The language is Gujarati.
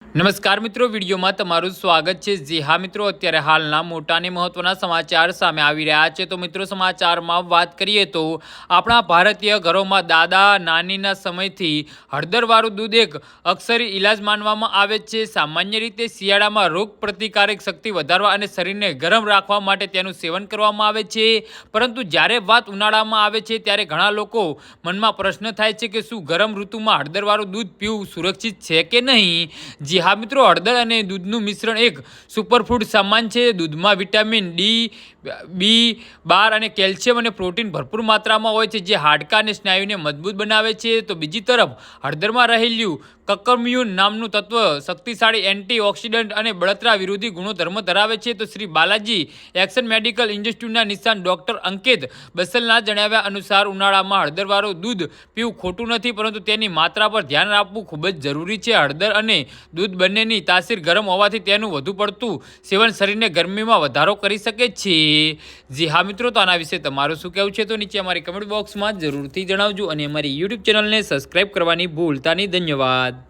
નમસ્કાર મિત્રો, વિડીયોમાં તમારું સ્વાગત છે। જી હા મિત્રો, અત્યારે હાલના મોટા અને મહત્વના સમાચાર સામે આવી રહ્યા છે। તો મિત્રો, સમાચારમાં વાત કરીએ તો આપણા ભારતીય ઘરોમાં દાદા નાનીના સમયથી હળદરવાળું દૂધ એક અક્ષરી ઇલાજ માનવામાં આવે છે। સામાન્ય રીતે શિયાળામાં રોગ પ્રતિકારક શક્તિ વધારવા અને શરીરને ગરમ રાખવા માટે તેનું સેવન કરવામાં આવે છે, પરંતુ જ્યારે વાત ઉનાળામાં આવે છે ત્યારે ઘણા લોકો મનમાં પ્રશ્ન થાય છે કે શું ગરમ ઋતુમાં હળદરવાળું દૂધ પીવું સુરક્ષિત છે કે નહીં। જી હા મિત્રો, હળદર અને દૂધનું મિશ્રણ એક સુપરફૂડ સામાન છે। દૂધમાં વિટામિન ડી, બી12 અને કેલ્શિયમ અને પ્રોટીન ભરપૂર માત્રામાં હોય છે, જે હાડકાં અને સ્નાયુને મજબૂત બનાવે છે। તો બીજી તરફ હળદરમાં રહેલું કર્ક્યુમિન નામનું તત્વ શક્તિશાળી એન્ટીઓક્સિડન્ટ અને બળતરા વિરોધી ગુણધર્મ ધરાવે છે। તો શ્રી બાલાજી એક્શન મેડિકલ ઇન્સ્ટિટ્યૂટના નિષ્ણાત ડોક્ટર અંકિત બસલના જણાવ્યા અનુસાર ઉનાળામાં હળદરવાળું દૂધ પીવું ખોટું નથી, પરંતુ તેની માત્રા પર ધ્યાન આપવું ખૂબ જ જરૂરી છે। હળદર અને દૂધ બંનેની તાસીર ગરમ હોવાથી તેનું વધુ પડતું સેવન શરીરને ગરમીમાં વધારો કરી શકે છે। જી હા મિત્રો, તો આના વિશે તમારું શું કહેવું છે તો નીચે અમારી કમેન્ટ બોક્સમાં જરૂરથી જણાવજો અને અમારી યુટ્યુબ ચેનલને સબસ્ક્રાઈબ કરવાની ભૂલતા નહીં। ધન્યવાદ।